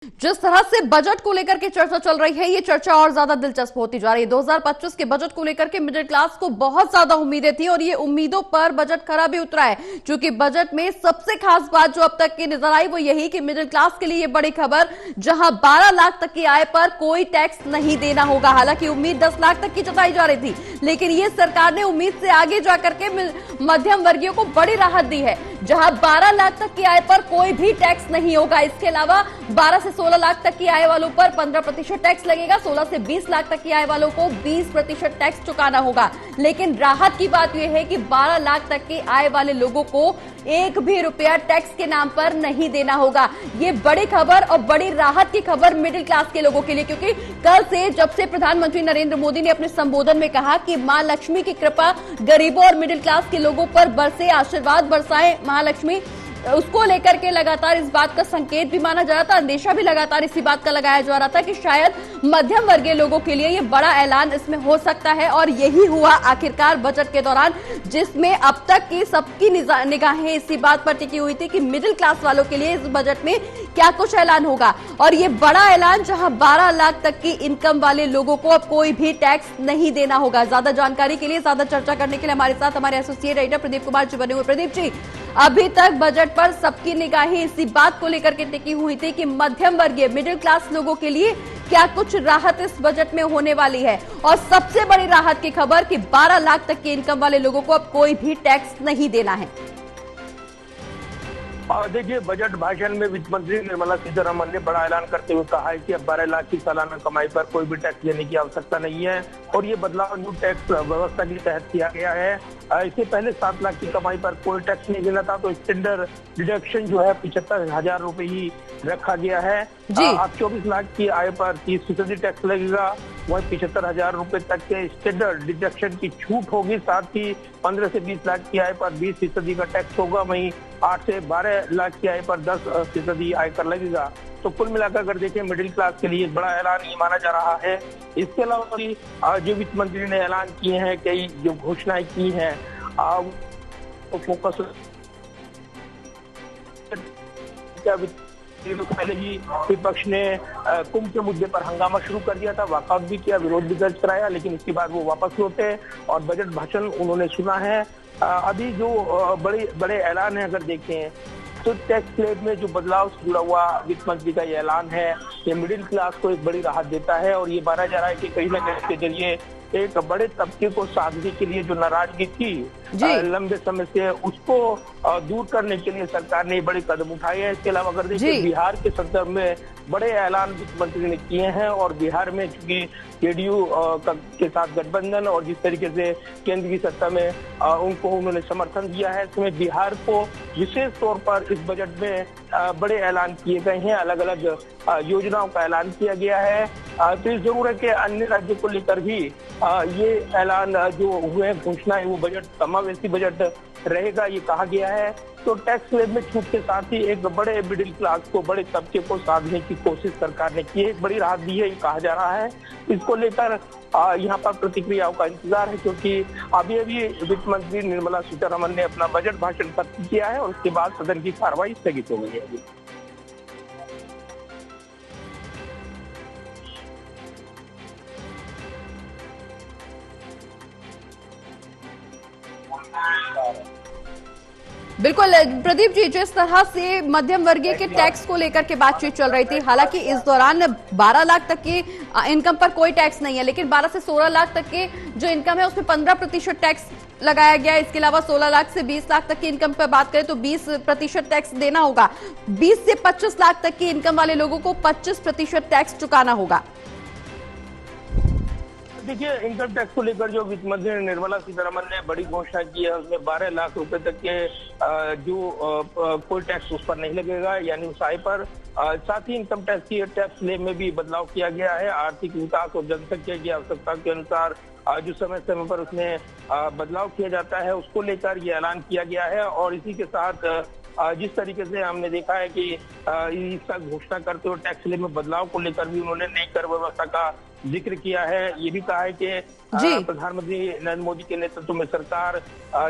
जिस तरह से बजट को लेकर के चर्चा चल रही है, ये चर्चा और ज्यादा दिलचस्प होती जा रही है। 2025 के बजट को लेकर के मिडिल क्लास को बहुत ज्यादा उम्मीदें थी और ये उम्मीदों पर बजट खरा भी उतरा है। क्योंकि बजट में सबसे खास बात जो अब तक की नजर आई वो यही कि मिडिल क्लास के लिए ये बड़ी खबर, जहां 12 लाख तक की आय पर कोई टैक्स नहीं देना होगा। हालांकि उम्मीद 10 लाख तक की जताई जा रही थी, लेकिन ये सरकार ने उम्मीद से आगे जाकर के मध्यम वर्गीयों को बड़ी राहत दी है, जहां 12 लाख तक की आय पर कोई भी टैक्स नहीं होगा। इसके अलावा 12 से 16 लाख तक की आय वालों पर 15% टैक्स लगेगा। 16 से 20 लाख तक की आय वालों को 20% टैक्स चुकाना होगा। लेकिन राहत की बात यह है कि 12 लाख तक की आय वाले लोगों को एक भी रुपया टैक्स के नाम पर नहीं देना होगा। ये बड़ी खबर और बड़ी राहत की खबर मिडिल क्लास के लोगों के लिए, क्योंकि कल से जब से प्रधानमंत्री नरेंद्र मोदी ने अपने संबोधन में कहा कि मां लक्ष्मी की कृपा गरीबों और मिडिल क्लास के लोगों पर बरसे, आशीर्वाद बरसाए महालक्ष्मी, उसको लेकर के लगातार इस बात का संकेत भी माना जा रहा था, अंदेशा भी लगातार इसी बात का लगाया जा रहा था कि शायद मध्यम वर्गीय लोगों के लिए ये बड़ा ऐलान इसमें हो सकता है। और यही हुआ आखिरकार बजट के दौरान, जिसमें अब तक की सबकी निगाहें इसी बात पर टिकी हुई थी कि मिडिल क्लास वालों के लिए इस बजट में क्या कुछ ऐलान होगा। और ये बड़ा ऐलान, जहां 12 लाख तक की इनकम वाले लोगों को अब कोई भी टैक्स नहीं देना होगा। ज्यादा जानकारी के लिए, ज्यादा चर्चा करने के लिए हमारे साथ हमारे एसोसिएट एडिटर प्रदीप कुमार जी बने हुए। प्रदीप जी, अभी तक बजट पर सबकी निगाहें इसी बात को लेकर के टिकी हुई थी कि मध्यम वर्गीय मिडिल क्लास लोगों के लिए क्या कुछ राहत इस बजट में होने वाली है। और सबसे बड़ी राहत की खबर कि 12 लाख तक की इनकम वाले लोगों को अब कोई भी टैक्स नहीं देना है। देखिए, बजट भाषण में वित्त मंत्री निर्मला सीतारमण ने बड़ा ऐलान करते हुए कहा है कि अब 12 लाख की सालाना कमाई पर कोई भी टैक्स देने की आवश्यकता नहीं है और ये बदलाव न्यू टैक्स व्यवस्था के तहत किया गया है। इससे पहले 7 लाख की कमाई पर कोई टैक्स नहीं देना था, तो स्टैंडर्ड डिडक्शन जो है 75,000 रुपए ही रखा गया है। अब 24 लाख की आय पर 30% टैक्स लगेगा, वही 75,000 रुपए तक के स्टैंडर्ड डिडक्शन की छूट होगी। साथ ही 15 से 20 लाख की आय पर 20% का टैक्स होगा, वहीं 8 से 12 लाख की आय पर 10% आयकर लगेगा। तो कुल मिलाकर अगर देखें, मिडिल क्लास के लिए बड़ा ऐलान ये माना जा रहा है। इसके अलावा भी जो वित्त मंत्री ने ऐलान किए हैं, कई जो घोषणाएं की हैं, तो फोकस पहले ही विपक्ष ने कुंभ के मुद्दे पर हंगामा शुरू कर दिया था, वॉकआउट भी किया, विरोध भी दर्ज कराया, लेकिन इसके बाद वो वापस लौटे और बजट भाषण उन्होंने सुना है। अभी जो बड़े ऐलान है, अगर देखें तो टैक्स स्लैब में जो बदलाव से जुड़ा हुआ वित्त मंत्री का ये ऐलान है, ये मिडिल क्लास को एक बड़ी राहत देता है। और ये माना जा रहा है कि कहीं ना कहीं इसके जरिए एक बड़े तबके को साधने के लिए जो नाराजगी थी लंबे समय से, उसको दूर करने के लिए सरकार ने बड़े कदम उठाए हैं। इसके अलावा अगर देखिए, बिहार के संदर्भ में बड़े ऐलान वित्त मंत्री ने किए हैं और बिहार में चूंकि जेडीयू के साथ गठबंधन और जिस तरीके से केंद्र की सत्ता में उनको उन्होंने समर्थन दिया है, इसमें बिहार को विशेष तौर पर इस बजट में बड़े ऐलान किए गए हैं, अलग अलग योजनाओं का ऐलान किया गया है। तो ये जरूर है कि अन्य राज्यों को लेकर भी ये ऐलान जो हुए घोषणाएं, वो बजट समावेशी बजट रहेगा, ये कहा गया है। तो टैक्स स्लैब में छूट के साथ ही एक बड़े मिडिल क्लास को, बड़े तबके को साधने की कोशिश सरकार ने की है, एक बड़ी राहत दी है, ये कहा जा रहा है। इसको लेकर यहाँ पर प्रतिक्रियाओं का इंतजार है, क्योंकि अभी वित्त मंत्री निर्मला सीतारमण ने अपना बजट भाषण खत्म किया है और उसके बाद सदन की कार्रवाई स्थगित हो गई है। बिल्कुल प्रदीप जी, जिस तरह से मध्यम वर्गीय के टैक्स को लेकर के बातचीत चल रही थी, हालांकि इस दौरान 12 लाख तक की इनकम पर कोई टैक्स नहीं है, लेकिन 12 से 16 लाख तक के जो इनकम है उसमें 15% टैक्स लगाया गया है। इसके अलावा 16 लाख से 20 लाख तक की इनकम पर बात करें तो 20% टैक्स देना होगा। 20 से 25 लाख तक की इनकम वाले लोगों को 25% टैक्स चुकाना होगा। देखिए, इनकम टैक्स को लेकर जो वित्त मंत्री निर्मला सीतारमण ने बड़ी घोषणा की है, उसमें 12 लाख रुपए तक के जो कोई टैक्स उस पर नहीं लगेगा, यानी उस आय पर। साथ ही इनकम टैक्स की टैक्स स्लैब में भी बदलाव किया गया है। आर्थिक विकास और जनसंख्या की आवश्यकता के अनुसार जो समय समय पर उसमें बदलाव किया जाता है, उसको लेकर ये ऐलान किया गया है। और इसी के साथ जिस तरीके से हमने देखा है कि इसका घोषणा करते हुए टैक्स स्लैब में बदलाव को लेकर भी उन्होंने नई कर व्यवस्था का जिक्र किया है। ये भी कहा है कि जी। प्रधानमंत्री नरेंद्र मोदी के नेतृत्व में सरकार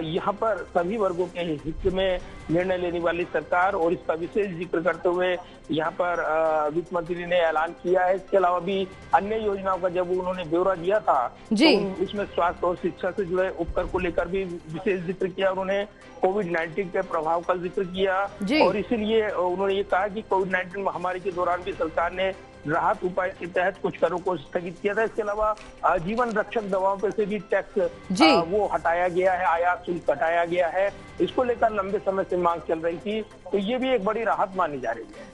यहाँ पर सभी वर्गों के हित में निर्णय लेने वाली सरकार, और इसका विशेष जिक्र करते हुए यहाँ पर वित्त मंत्री ने ऐलान किया है। इसके अलावा भी अन्य योजनाओं का जब उन्होंने ब्यौरा दिया था जी। तो उसमें स्वास्थ्य और शिक्षा से जुड़े उपकर को लेकर भी विशेष जिक्र किया। उन्होंने कोविड-19 के प्रभाव का जिक्र किया जी। और इसीलिए उन्होंने ये कहा कि कोविड-19 महामारी के दौरान भी सरकार ने राहत उपाय के तहत कुछ करों को स्थगित किया था। इसके अलावा जीवन रक्षक दवाओं पे से भी टैक्स जी। वो हटाया गया है, आयात शुल्क हटाया गया है। इसको लेकर लंबे समय से मांग चल रही थी, तो ये भी एक बड़ी राहत मानी जा रही है।